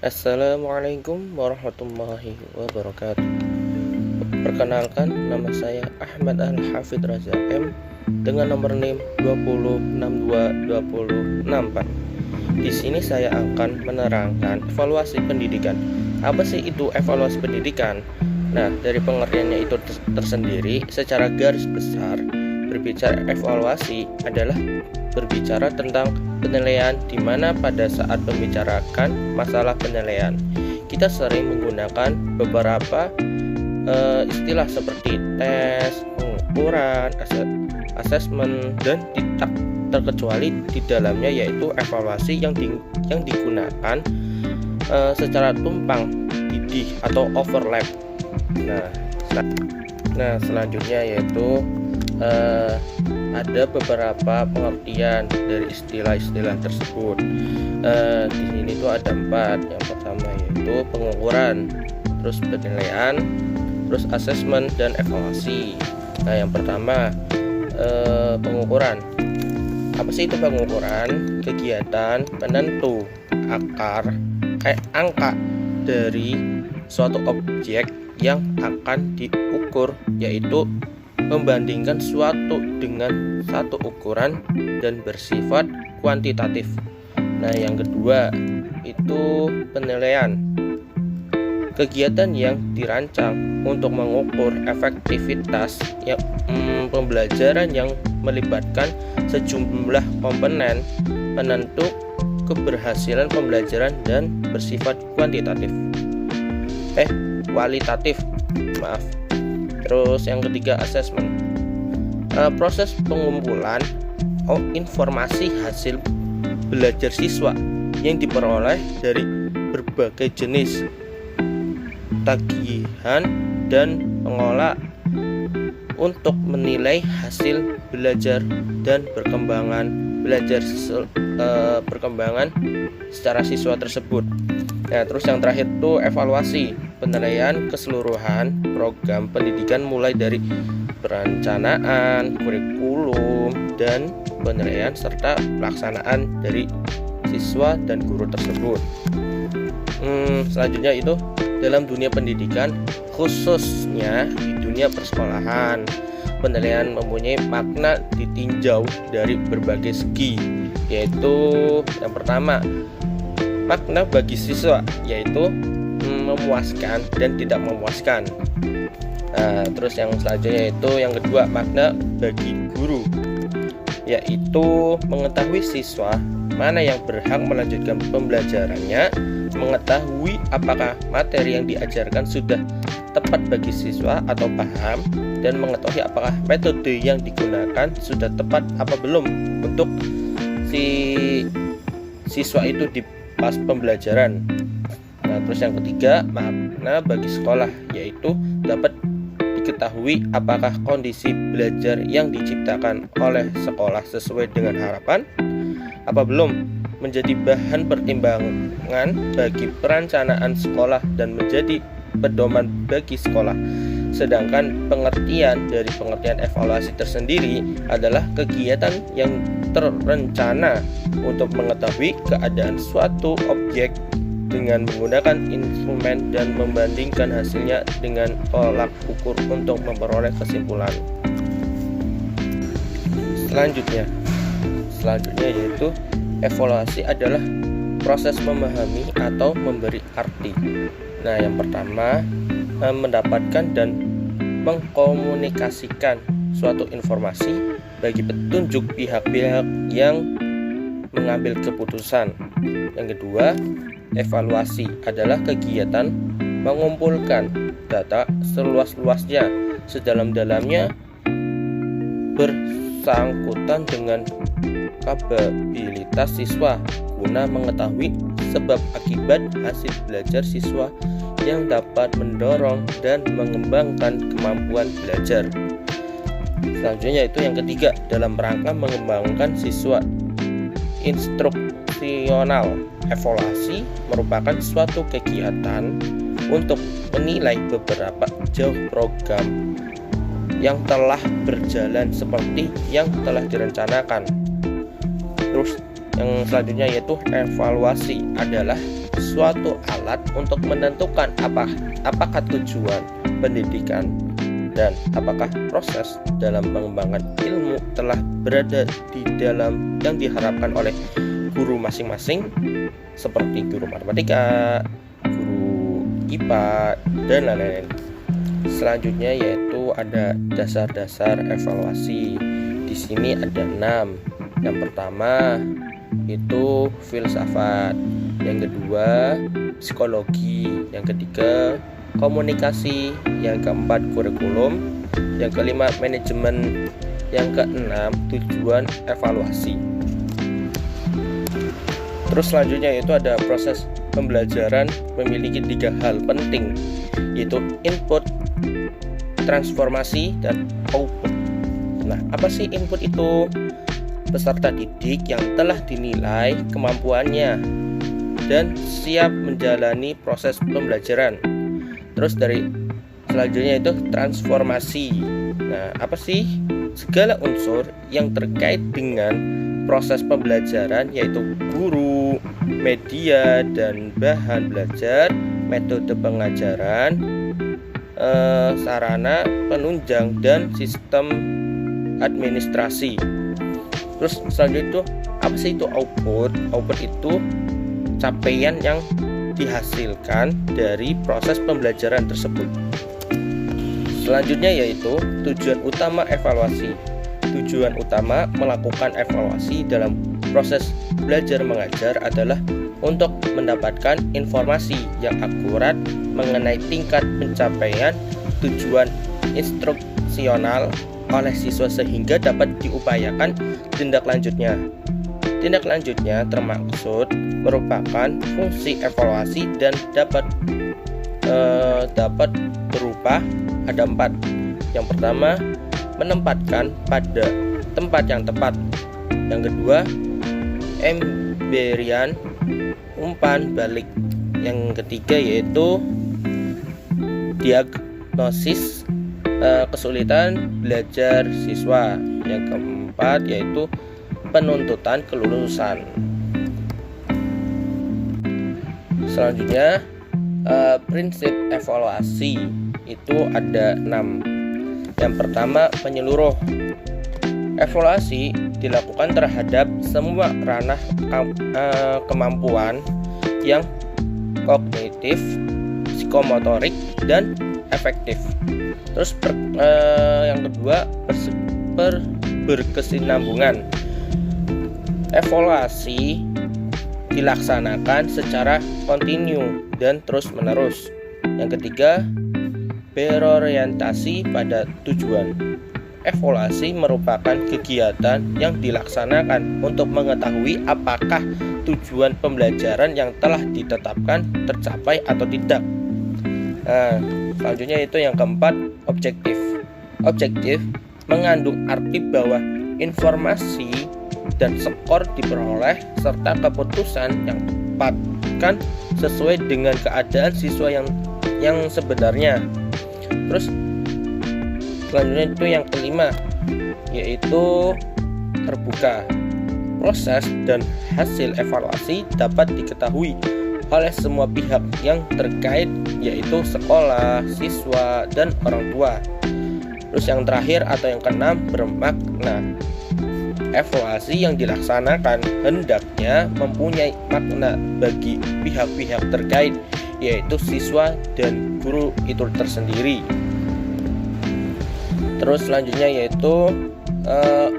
Assalamualaikum warahmatullahi wabarakatuh. Perkenalkan, nama saya Ahmad Al-Hafidh Raza M dengan nomor NIM 2062264. Di sini saya akan menerangkan evaluasi pendidikan. Apa sih itu evaluasi pendidikan? Nah, dari pengertiannya itu tersendiri, secara garis besar, berbicara evaluasi adalah berbicara tentang penilaian, di mana pada saat membicarakan masalah penilaian kita sering menggunakan beberapa istilah seperti tes, pengukuran, asesmen, dan tidak terkecuali di dalamnya yaitu evaluasi yang digunakan secara tumpang tindih atau overlap. Nah, selanjutnya yaitu ada beberapa pengertian dari istilah-istilah tersebut. Di sini tuh ada 4. Yang pertama yaitu pengukuran, terus penilaian, terus asesmen dan evaluasi. Nah, yang pertama pengukuran. Apa sih itu pengukuran? Kegiatan penentu angka dari suatu objek yang akan diukur, yaitu membandingkan suatu dengan satu ukuran dan bersifat kuantitatif. Nah, yang kedua itu penilaian. Kegiatan yang dirancang untuk mengukur efektivitas pembelajaran yang melibatkan sejumlah komponen penentu keberhasilan pembelajaran dan bersifat kualitatif. Terus yang ketiga asesmen. Proses pengumpulan informasi hasil belajar siswa yang diperoleh dari berbagai jenis tagihan dan mengolah untuk menilai hasil belajar dan perkembangan secara siswa tersebut. Nah, terus yang terakhir itu evaluasi. Penilaian keseluruhan program pendidikan mulai dari perencanaan, kurikulum, dan penilaian serta pelaksanaan dari siswa dan guru tersebut. Selanjutnya itu dalam dunia pendidikan, khususnya di dunia persekolahan, penilaian mempunyai makna ditinjau dari berbagai segi, yaitu yang pertama makna bagi siswa, yaitu memuaskan dan tidak memuaskan. Terus yang selanjutnya itu yang kedua makna bagi guru, yaitu mengetahui siswa mana yang berhak melanjutkan pembelajarannya, mengetahui apakah materi yang diajarkan sudah tepat bagi siswa atau paham, dan mengetahui apakah metode yang digunakan sudah tepat apa belum untuk si siswa itu di pas pembelajaran. Nah, terus yang ketiga makna bagi sekolah, yaitu dapat diketahui apakah kondisi belajar yang diciptakan oleh sekolah sesuai dengan harapan apa belum, menjadi bahan pertimbangan bagi perencanaan sekolah dan menjadi pedoman bagi sekolah. Sedangkan pengertian dari pengertian evaluasi tersendiri adalah kegiatan yang terencana untuk mengetahui keadaan suatu objek dengan menggunakan instrumen dan membandingkan hasilnya dengan tolak ukur untuk memperoleh kesimpulan. Selanjutnya yaitu evaluasi adalah proses memahami atau memberi arti. Nah, yang pertama mendapatkan dan mengkomunikasikan suatu informasi bagi petunjuk pihak-pihak yang mengambil keputusan. Yang kedua, evaluasi adalah kegiatan mengumpulkan data seluas-luasnya, sedalam-dalamnya bersangkutan dengan kapabilitas siswa guna mengetahui sebab akibat hasil belajar siswa yang dapat mendorong dan mengembangkan kemampuan belajar. Selanjutnya itu yang ketiga, dalam rangka mengembangkan siswa instruksional. Evaluasi merupakan suatu kegiatan untuk menilai beberapa jauh program yang telah berjalan seperti yang telah direncanakan. Terus yang selanjutnya yaitu evaluasi adalah suatu alat untuk menentukan apakah tujuan pendidikan dan apakah proses dalam pengembangan ilmu telah berada di dalam yang diharapkan oleh guru masing-masing, seperti guru matematika, guru IPA, dan lain-lain. Selanjutnya yaitu ada dasar-dasar evaluasi. Di sini ada 6. Yang pertama itu filsafat, yang kedua psikologi, yang ketiga komunikasi, yang keempat kurikulum, yang kelima manajemen, yang keenam tujuan evaluasi. Terus selanjutnya yaitu ada proses pembelajaran memiliki 3 hal penting, yaitu input, transformasi, dan output. Nah, apa sih input itu? Peserta didik yang telah dinilai kemampuannya dan siap menjalani proses pembelajaran. Terus dari selanjutnya itu transformasi. Nah, apa sih? Segala unsur yang terkait dengan proses pembelajaran, yaitu guru, media dan bahan belajar, metode pengajaran, sarana penunjang, dan sistem administrasi. Terus selanjutnya itu apa sih itu output? Output itu capaian yang dihasilkan dari proses pembelajaran tersebut. Selanjutnya yaitu tujuan utama evaluasi. Tujuan utama melakukan evaluasi dalam proses belajar mengajar adalah untuk mendapatkan informasi yang akurat mengenai tingkat pencapaian tujuan instruksional oleh siswa sehingga dapat diupayakan tindak lanjutnya. Tindak lanjutnya termaksud merupakan fungsi evaluasi dan dapat berupa ada 4. Yang pertama, menempatkan pada tempat yang tepat. Yang kedua, pemberian umpan balik. Yang ketiga yaitu diagnosis kesulitan belajar siswa. Yang keempat yaitu penuntutan kelulusan. Selanjutnya prinsip evaluasi itu ada 6. Yang pertama, menyeluruh. Evaluasi dilakukan terhadap semua ranah kemampuan yang kognitif, psikomotorik, dan efektif. Terus yang kedua, berkesinambungan. Evaluasi dilaksanakan secara kontinu dan terus-menerus. Yang ketiga, berorientasi pada tujuan. Evaluasi merupakan kegiatan yang dilaksanakan untuk mengetahui apakah tujuan pembelajaran yang telah ditetapkan tercapai atau tidak. Nah, selanjutnya itu yang keempat, objektif. Objektif mengandung arti bahwa informasi dan skor diperoleh serta keputusan yang tepat kan sesuai dengan keadaan siswa yang sebenarnya. Terus selanjutnya itu yang kelima, yaitu terbuka. Proses dan hasil evaluasi dapat diketahui oleh semua pihak yang terkait, yaitu sekolah, siswa, dan orang tua. Terus yang terakhir atau yang keenam, bermakna. Evaluasi yang dilaksanakan hendaknya mempunyai makna bagi pihak-pihak terkait, yaitu siswa dan guru itu tersendiri. Terus selanjutnya yaitu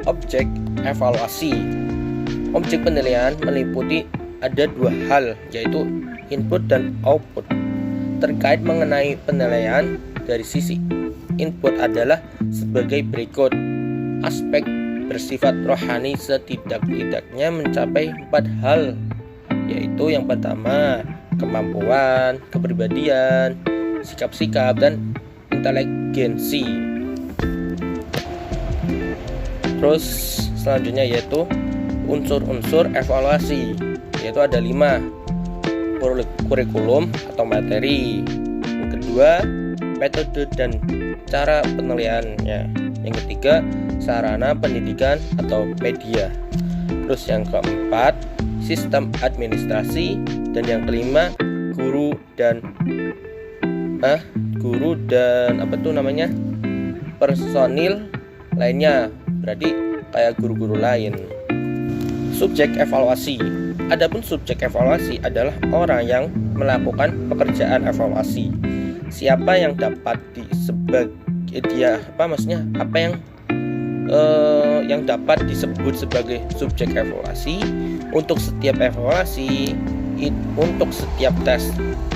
objek evaluasi. Objek penilaian meliputi ada 2 hal, yaitu input dan output. Terkait mengenai penilaian dari sisi input adalah sebagai berikut. Aspek bersifat rohani setidak-tidaknya mencapai 4 hal, yaitu yang pertama, kemampuan, kepribadian, sikap-sikap, dan inteligensi. Terus selanjutnya yaitu unsur-unsur evaluasi, yaitu ada 5. Kurikulum atau materi. Yang kedua, metode dan cara penilaiannya. Yang ketiga, sarana pendidikan atau media. Terus yang keempat, sistem administrasi. Dan yang kelima, guru dan personil lainnya, berarti kayak guru-guru lain. Subjek evaluasi. Adapun subjek evaluasi adalah orang yang melakukan pekerjaan evaluasi. Siapa yang dapat yang dapat disebut sebagai subjek evaluasi. Untuk setiap evaluasi, untuk setiap tes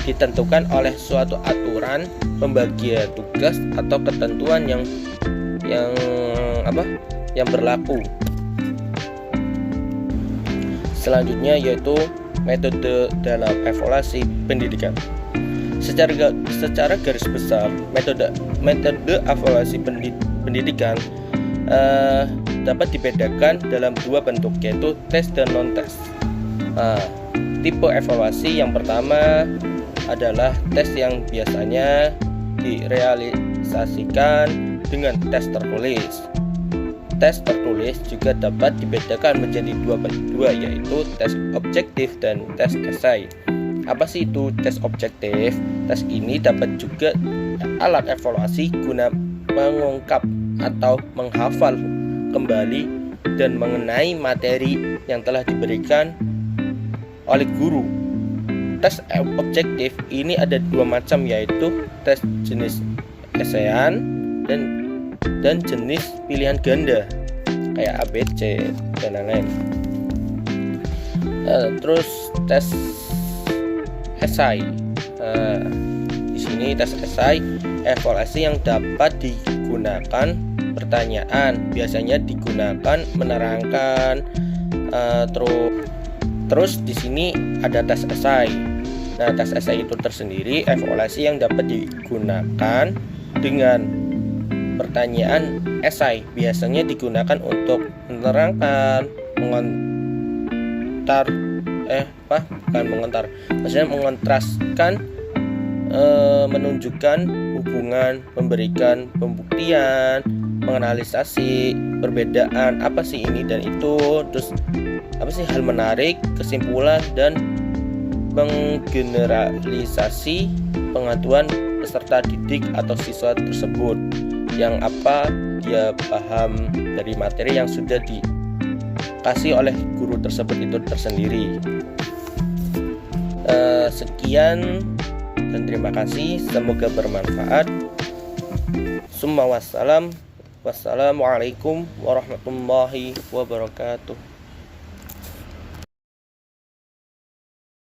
ditentukan oleh suatu aturan pembagian tugas atau ketentuan yang berlaku. Selanjutnya yaitu metode dalam evaluasi pendidikan. Secara garis besar, metode evaluasi pendidikan dapat dibedakan dalam dua bentuk, yaitu tes dan non-tes. Tipe evaluasi yang pertama adalah tes yang biasanya direalisasikan dengan tes tertulis. Tes tertulis juga dapat dibedakan menjadi dua, yaitu tes objektif dan tes esai. Apa sih itu tes objektif? Tes ini dapat juga alat evaluasi guna mengungkap atau menghafal kembali dan mengenai materi yang telah diberikan oleh guru. Tes objektif ini ada dua macam, yaitu tes jenis esaian dan jenis pilihan ganda kayak ABC dan lain-lain. Terus tes esai. Di sini tes esai evaluasi yang dapat digunakan pertanyaan, biasanya digunakan menerangkan. Terus di sini ada tes esai. Nah, tes esai itu tersendiri evaluasi yang dapat digunakan dengan pertanyaan esai, biasanya digunakan untuk menerangkan, mengontraskan, menunjukkan hubungan, memberikan pembuktian, menganalisasi perbedaan apa sih ini dan itu, terus apa sih hal menarik, kesimpulan, dan menggeneralisasi pengetahuan peserta didik atau siswa tersebut yang apa dia paham dari materi yang sudah dikasih oleh guru tersebut itu tersendiri. Sekian dan terima kasih, semoga bermanfaat. Wassalamualaikum warahmatullahi wabarakatuh.